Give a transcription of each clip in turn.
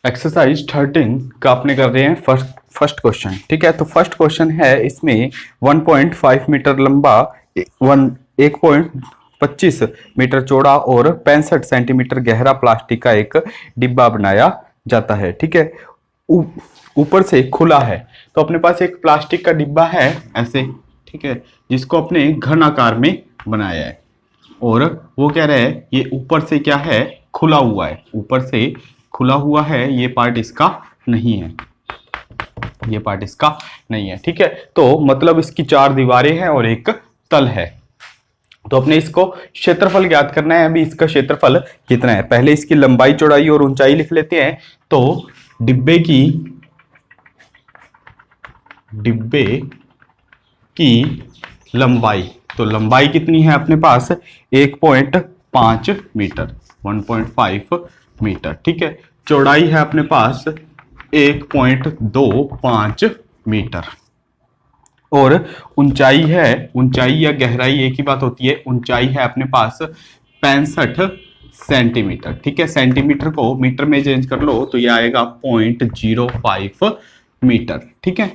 Exercise 13 का अपने कर रहे हैं फर्स्ट क्वेश्चन। ठीक है, तो फर्स्ट क्वेश्चन है इसमें 1.5 मीटर लंबा 1.25 मीटर चौड़ा और 65 सेंटीमीटर गहरा प्लास्टिक का एक डिब्बा बनाया जाता है। ठीक है, ऊपर से खुला है। तो अपने पास एक प्लास्टिक का डिब्बा है ऐसे, ठीक है, जिसको अपने घन आकार में बनाया है और वो कह रहा है ये ऊपर से क्या है, खुला हुआ है, ऊपर से खुला हुआ है, ये पार्ट इसका नहीं है, ये पार्ट इसका नहीं है। ठीक है, तो मतलब इसकी 4 दीवारें हैं और एक तल है। तो अपने इसको क्षेत्रफल ज्ञात करना है। अभी इसका क्षेत्रफल कितना है, पहले इसकी लंबाई चौड़ाई और ऊंचाई लिख लेते हैं। तो डिब्बे की लंबाई, तो लंबाई कितनी है अपने पास 1.5 मीटर, 1.5 मीटर। ठीक है, चौड़ाई है अपने पास 1.25 मीटर और ऊंचाई है, ऊंचाई या गहराई एक ही बात होती है, ऊंचाई है अपने पास 65 सेंटीमीटर। ठीक है, सेंटीमीटर को मीटर में चेंज कर लो तो ये आएगा 0.05 मीटर। ठीक है,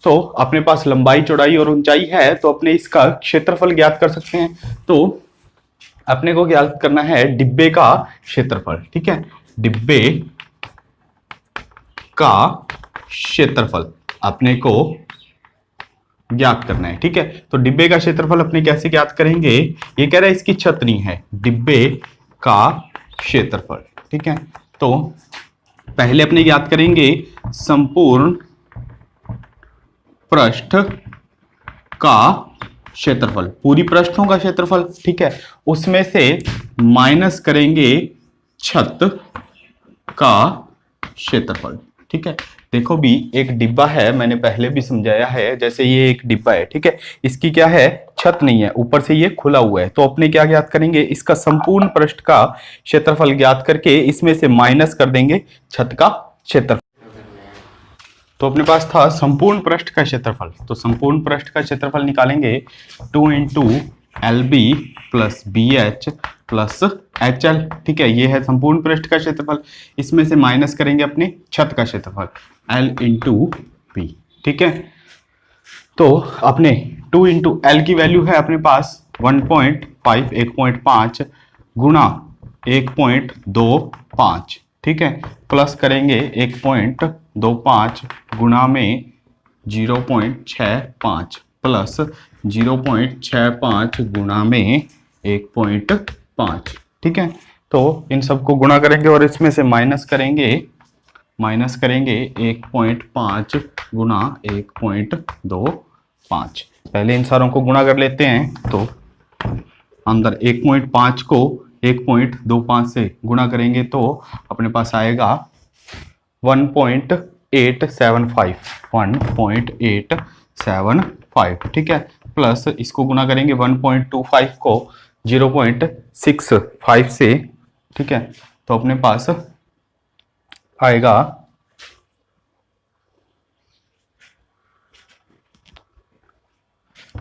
तो अपने पास लंबाई चौड़ाई और ऊंचाई है, तो अपने इसका क्षेत्रफल ज्ञात कर सकते हैं। तो अपने को ज्ञात करना है डिब्बे का क्षेत्रफल। ठीक है, डिब्बे का क्षेत्रफल अपने को ज्ञात करना है। ठीक है, तो डिब्बे का क्षेत्रफल अपने कैसे ज्ञात करेंगे, ये कह रहा है इसकी छत नहीं है, डिब्बे का क्षेत्रफल। ठीक है, तो पहले अपने ज्ञात करेंगे संपूर्ण पृष्ठ का क्षेत्रफल, पूरी पृष्ठों का क्षेत्रफल। ठीक है, उसमें से माइनस करेंगे छत का क्षेत्रफल। ठीक है, देखो भी एक डिब्बा है, मैंने पहले भी समझाया है, जैसे ये एक डिब्बा है। ठीक है, इसकी क्या है, छत नहीं है, ऊपर से ये खुला हुआ है। तो अपने क्या ज्ञात करेंगे, इसका संपूर्ण पृष्ठ का क्षेत्रफल ज्ञात करके इसमें से माइनस कर देंगे छत का क्षेत्रफल। तो अपने पास था संपूर्ण पृष्ठ का क्षेत्रफल, तो संपूर्ण पृष्ठ का क्षेत्रफल निकालेंगे 2 into LB plus BH plus HL। ठीक है, ये है संपूर्ण पृष्ठ का क्षेत्रफल, इसमें से माइनस करेंगे अपने छत का क्षेत्रफल L इंटू B। ठीक है, तो अपने 2 इंटू L की वैल्यू है अपने पास 1.5, 1.5 गुणा 1.25। ठीक है, प्लस करेंगे 1.25 गुणा में 0.65 प्लस 0.65 गुणा में 1.5। ठीक है, तो इन सबको गुणा करेंगे और इसमें से माइनस करेंगे 1.5 गुणा 1.25। पहले इन सारों को गुणा कर लेते हैं। तो अंदर 1.5 को 1.25 से गुणा करेंगे तो अपने पास आएगा 1.875, 1.875। ठीक है, प्लस इसको गुणा करेंगे 1.25 को 0.65 से। ठीक है, तो अपने पास आएगा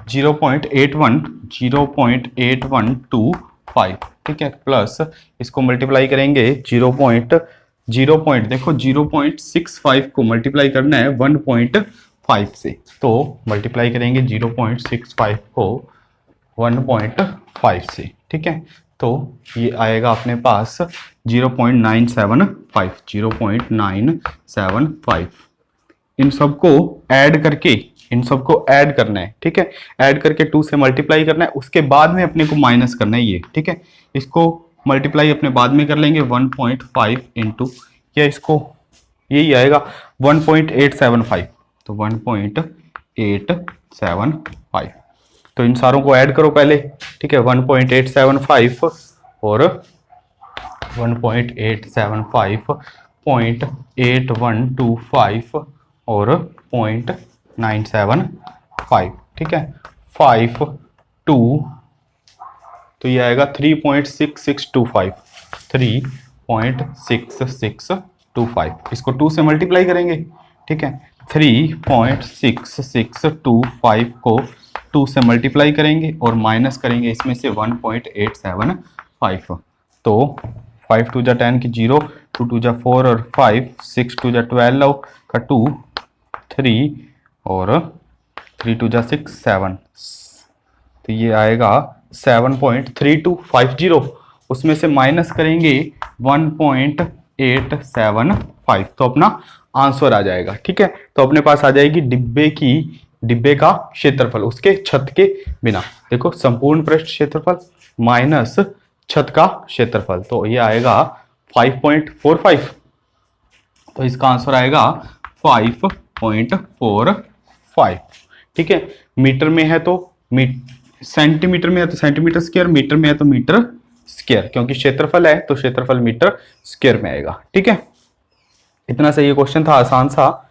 0.8125। ठीक है, प्लस इसको मल्टीप्लाई करेंगे 0.0 देखो 0.65 को मल्टीप्लाई करना है 1.5 से, तो मल्टीप्लाई करेंगे 0.65 को 1.5 से। ठीक है, तो ये आएगा अपने पास 0.975, 0.975। इन सबको ऐड करके, इन सबको ऐड करना है। ठीक है, ऐड करके 2 से मल्टीप्लाई करना है, उसके बाद में अपने को माइनस करना है ये। ठीक है, इसको मल्टीप्लाई अपने बाद में कर लेंगे 1.5 इंटू, या इसको यही आएगा 1.875, तो 1.875। तो इन सारों को ऐड करो पहले। ठीक है, 1.875 और 1.875, 0.8125 और 0.975। ठीक है, 5 2, तो ये आएगा 3.6625, 3.6625। इसको 2 से मल्टीप्लाई करेंगे। ठीक है, 3.6625 को 2 से मल्टीप्लाई करेंगे और माइनस करेंगे इसमें से 1.875। तो 5 2 जा 10 की 0, 2 2 जा 4 और 5, 6 2 जा 12 का 2 3 और 3 2 जा 6 7, तो ये आएगा 7.3250। उसमें से माइनस करेंगे 1.875, तो अपना आंसर आ जाएगा। ठीक है, तो अपने पास आ जाएगी डिब्बे का क्षेत्रफल उसके छत के बिना। देखो, संपूर्ण पृष्ठ क्षेत्रफल माइनस छत का क्षेत्रफल, तो ये आएगा 5.45, तो इसका आंसर आएगा 5.45। ठीक है, मीटर में है तो सेंटीमीटर में है तो सेंटीमीटर स्क्वायर, मीटर में है तो मीटर स्क्वायर, क्योंकि क्षेत्रफल है तो क्षेत्रफल मीटर स्क्वायर में आएगा। ठीक है, इतना सही क्वेश्चन था, आसान सा।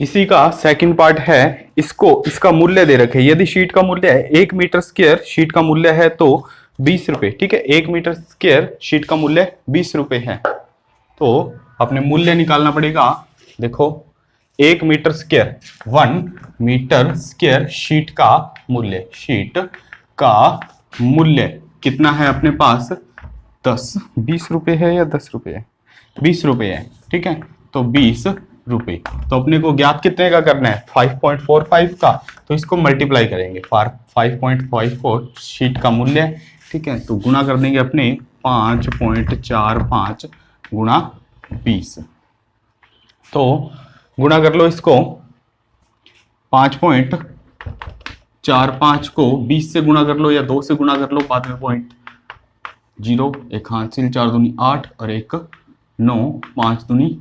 इसी का सेकंड पार्ट है, इसका मूल्य दे रखे। यदि शीट का मूल्य है 1 मीटर स्क्वायर, शीट का मूल्य है तो 20 रुपए। ठीक है, 1 मीटर स्क्वायर शीट का मूल्य 20 रुपए है, तो अपने मूल्य निकालना पड़ेगा। देखो, 1 metre square, 1 metre square sheet का मूल्य कितना है अपने पास? 20 रुपए है या 10 रुपए है? 20 रुपए है। ठीक है, तो 20 रुपए, तो अपने को ज्ञात कितने का करना है? 5.45 का, तो इसको मल्टीप्लाई करेंगे। 5.54 शीट का मूल्य है। ठीक है, तो गुना कर देंगे अपने 5.45 गुणा 20, तो गुणा कर लो इसको। 5.45 को 20 से गुणा कर लो या 2 से गुणा कर लो, बाद में 0, एक हासिल, 4 दूनी 8 और 1 9, 5 दूनी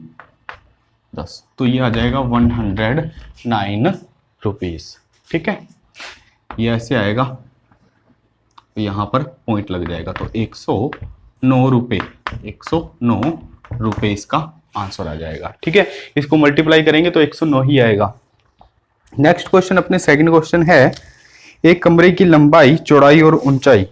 10, तो ये आ जाएगा 109 रुपीज। ठीक है, ये ऐसे आएगा, तो यहाँ पर पॉइंट लग जाएगा, तो 109 रुपये, 109 रुपये इसका आंसर आ जाएगा। ठीक है, इसको मल्टीप्लाई करेंगे तो 109 ही आएगा। नेक्स्ट क्वेश्चन, अपने सेकंड क्वेश्चन है, एक कमरे की लंबाई, चौड़ाई और ऊंचाई।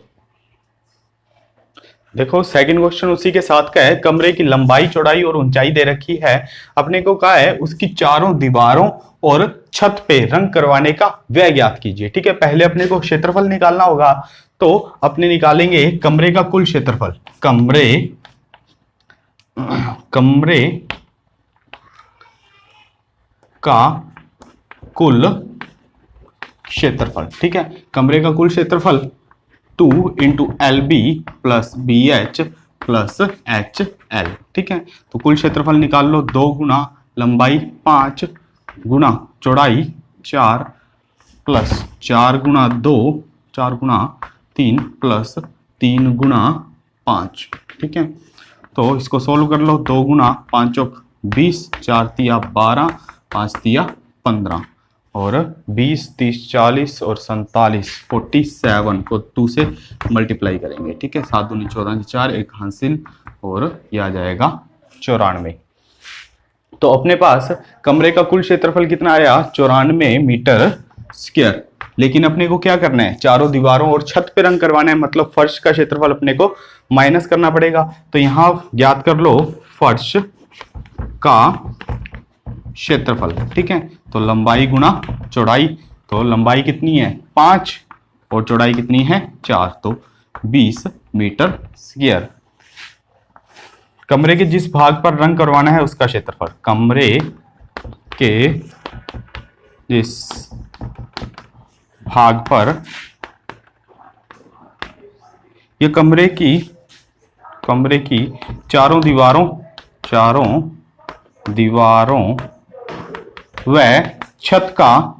देखो, सेकंड क्वेश्चन उसी के साथ का है। कमरे की लंबाई, चौड़ाई और ऊंचाई दे रखी है। अपने को कहा है उसकी चारों दीवारों और छत पे रंग करवाने का व्यय ज्ञात कीजिए। ठीक है, पहले अपने को क्षेत्रफल निकालना होगा, तो अपने निकालेंगे कमरे का कुल क्षेत्रफल। कमरे का कुल क्षेत्रफल। ठीक है, कमरे का कुल क्षेत्रफल 2 × LB + BH + HL। ठीक है, तो कुल क्षेत्रफल निकाल लो। 2 गुना लंबाई 5 गुना चौड़ाई 4 प्लस 4 गुना 2, 4 गुना 3 प्लस 3 गुना 5। ठीक है, तो इसको सोल्व कर लो। 2 गुना 5 × 20, 4 तिया 12, 5 तिया 15 और 20 30 40 और 47 47 को 2 से मल्टीप्लाई करेंगे। ठीक है, 7 दूनी 14, 4 एक हासिल और यह आ जाएगा 94। तो अपने पास कमरे का कुल क्षेत्रफल कितना आया? 94 मीटर स्क्वायर। लेकिन अपने को क्या करना है? चारों दीवारों और छत पे रंग करवाना है, मतलब फर्श का क्षेत्रफल अपने को माइनस करना पड़ेगा। तो यहां ज्ञात कर लो फर्श का क्षेत्रफल। ठीक है, तो लंबाई गुना चौड़ाई, तो लंबाई कितनी है? 5 और चौड़ाई कितनी है? 4, तो 20 मीटर स्क्वायर। कमरे के जिस भाग पर रंग करवाना है उसका क्षेत्रफल। कमरे के जिस भाग पर, ये कमरे की चारों दीवारों व छत का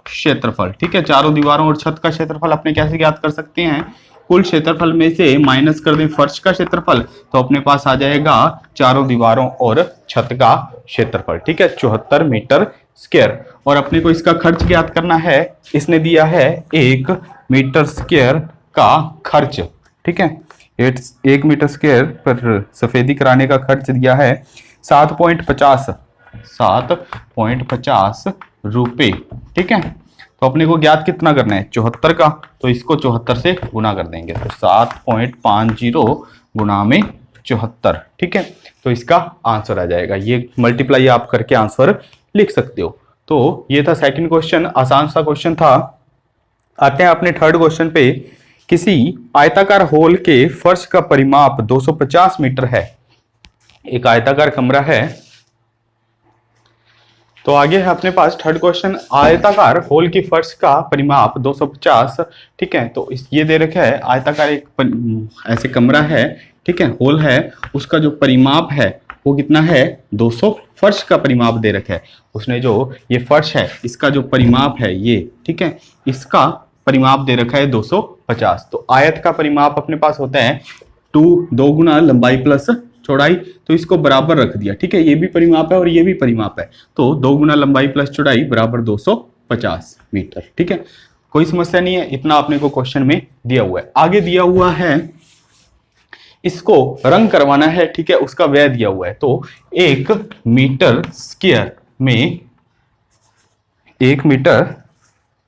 क्षेत्रफल। ठीक है, चारों दीवारों और छत का क्षेत्रफल अपने कैसे ज्ञात कर सकते हैं? कुल क्षेत्रफल में से माइनस कर दें फर्श का क्षेत्रफल, तो अपने पास आ जाएगा चारों दीवारों और छत का क्षेत्रफल। ठीक है, 74 मीटर स्क्वायर। और अपने को इसका खर्च ज्ञात करना है। इसने दिया है 1 मीटर स्क्वायर का खर्च। ठीक है, 1 मीटर स्क्वायर पर सफेदी कराने का खर्च दिया है 7.50 रुपए। ठीक है, तो अपने को ज्ञात कितना करना है? 74 का, तो इसको 74 से गुना कर देंगे, तो 7.50 गुना में 74। ठीक है, तो इसका आंसर आ जाएगा। ये मल्टीप्लाई आप करके आंसर लिख सकते हो। तो ये था सेकंड क्वेश्चन, आसान सा क्वेश्चन था। आते हैं अपने थर्ड क्वेश्चन पे। किसी आयताकार हॉल के फर्श का परिमाप 250 मीटर है। एक आयताकार कमरा है। तो आगे है अपने पास थर्ड क्वेश्चन, आयताकार हॉल की फर्श का परिमाप 250। ठीक है, तो ये दे रखा है आयताकार एक ऐसे कमरा है, ठीक है, हॉल है, उसका जो परिमाप है वो कितना है 200। फर्श का परिमाप दे रखा है उसने, जो ये फर्श है इसका जो परिमाप है ये, ठीक है, इसका परिमाप दे रखा है 250। तो आयत का परिमाप अपने पास होता है 2 गुना लंबाई प्लस चौड़ाई, तो इसको बराबर रख दिया। ठीक है, ये भी परिमाप है और ये भी परिमाप है, तो 2 गुना लंबाई प्लस चौड़ाई बराबर 250 मीटर। ठीक है, कोई समस्या नहीं है, इतना आपने को क्वेश्चन में दिया हुआ है। आगे दिया हुआ है इसको रंग करवाना है, ठीक है, उसका व्यय दिया हुआ है। तो 1 मीटर स्क्वायर में 1 मीटर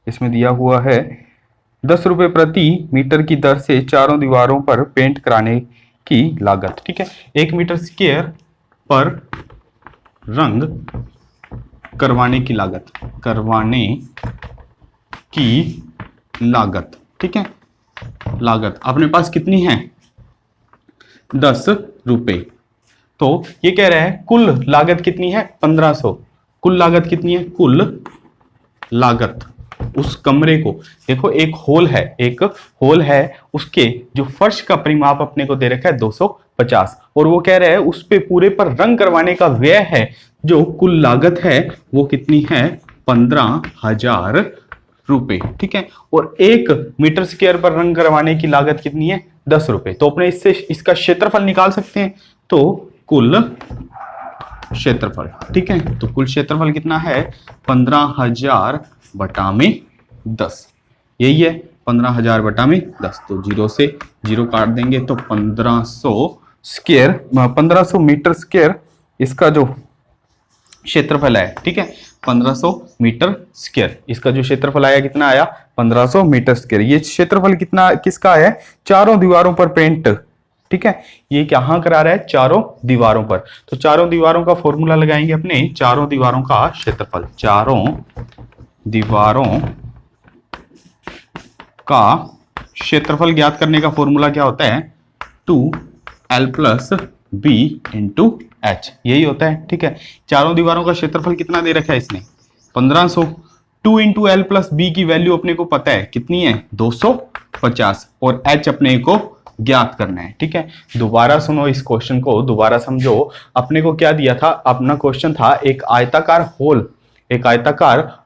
इसमें दिया हुआ है 10 रुपए प्रति मीटर की दर से चारों दीवारों पर पेंट कराने की लागत। ठीक है, 1 मीटर स्क्वायर पर रंग करवाने की लागत, ठीक है, लागत अपने पास कितनी है 10 रुपए। तो ये कह रहा है कुल लागत कितनी है 1500। कुल लागत कितनी है, कुल लागत उस कमरे को, देखो एक होल है, उसके जो फर्श का परिमाप अपने को दे रखा है 250, और वो कह रहा है उस पे पूरे पर रंग करवाने का व्यय है, जो कुल लागत है वो कितनी है 15,000 रुपए। ठीक है, और 1 मीटर स्क्वायर पर रंग करवाने की लागत कितनी है 10 रुपए। तो अपने इससे इसका क्षेत्रफल निकाल सकते हैं। तो कुल क्षेत्रफल, ठीक है, तो कुल क्षेत्रफल कितना है 15,000 बटा में 10, यही है 15,000 बटा में 10। तो 0 से 0 काट देंगे तो 1500 मीटर स्क्वायर इसका जो क्षेत्रफल है। ठीक है, 1500 मीटर स्क्वायर इसका जो क्षेत्रफल आया कितना आया 1500 मीटर स्क्वायर। ये क्षेत्रफल कितना किसका है, चारों दीवारों पर पेंट। ठीक है, ये कहां करा रहा है चारों दीवारों पर। तो चारों दीवारों का फॉर्मूला लगाएंगे अपने, चारों दीवारों का क्षेत्रफल, चारों दीवारों का क्षेत्रफल ज्ञात करने का फॉर्मूला क्या होता है 2l + b × h, यही होता है। ठीक है, चारों दीवारों का क्षेत्रफल कितना दे रखा है इसने 1500। 2 × l + b की वैल्यू अपने को पता है कितनी है 250, और h अपने को ज्ञात करना है। ठीक है, दोबारा सुनो इस क्वेश्चन को, दोबारा समझो। अपने को क्या दिया था, अपना क्वेश्चन था एक आयताकार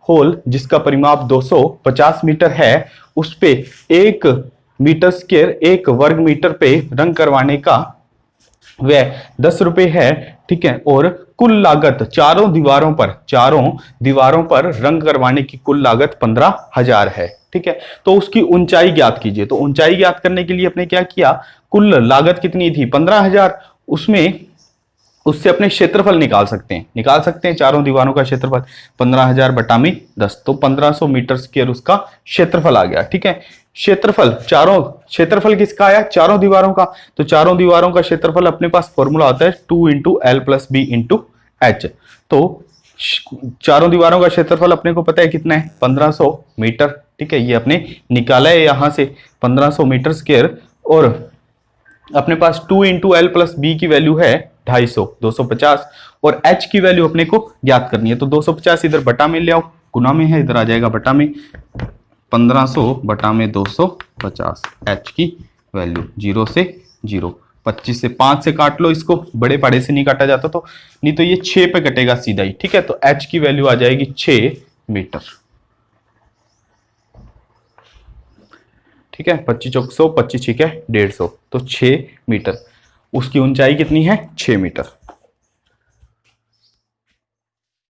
होल जिसका परिमाप 250 मीटर है, उस पे 1 मीटर स्क्वायर 1 वर्ग मीटर पे रंग करवाने का वह 10 रुपए है। ठीक है, और कुल लागत चारों दीवारों पर रंग करवाने की कुल लागत 15,000 है। ठीक है, तो उसकी ऊंचाई ज्ञात कीजिए। तो ऊंचाई ज्ञात करने के लिए अपने क्या किया, कुल लागत कितनी थी 15,000, उससे अपने क्षेत्रफल निकाल सकते हैं चारों दीवारों का क्षेत्रफल 15,000 बटा में 10, तो 1500 मीटर स्क्वायर उसका क्षेत्रफल आ गया। ठीक है, क्षेत्रफल किसका आया चारों दीवारों का। तो चारों दीवारों का क्षेत्रफल अपने पास फॉर्मूला होता है 2 × l + b × h। तो चारों दीवारों का क्षेत्रफल अपने को पता है कितना है 1500 मीटर। ठीक है, ये अपने निकाला है यहां से 1500 मीटर स्क्वायर, और अपने पास 2 × l + b की वैल्यू है 250, और h की वैल्यू अपने को ज्ञात करनी है। तो 250 इधर बटा में ले आओ, गुना में है, इधर आ जाएगा बटा में, 1500 बटा में 250, h की वैल्यू 0 से 0, 25 से 5 से काट लो इसको, बड़े पाड़े से नहीं काटा जाता, तो नहीं तो ये 6 पे कटेगा सीधा ही। ठीक है, तो h की वैल्यू आ जाएगी 6 मीटर। ठीक है, 25 चौक 100, 25 6 150, तो 6 मीटर। उसकी ऊंचाई कितनी है 6 मीटर।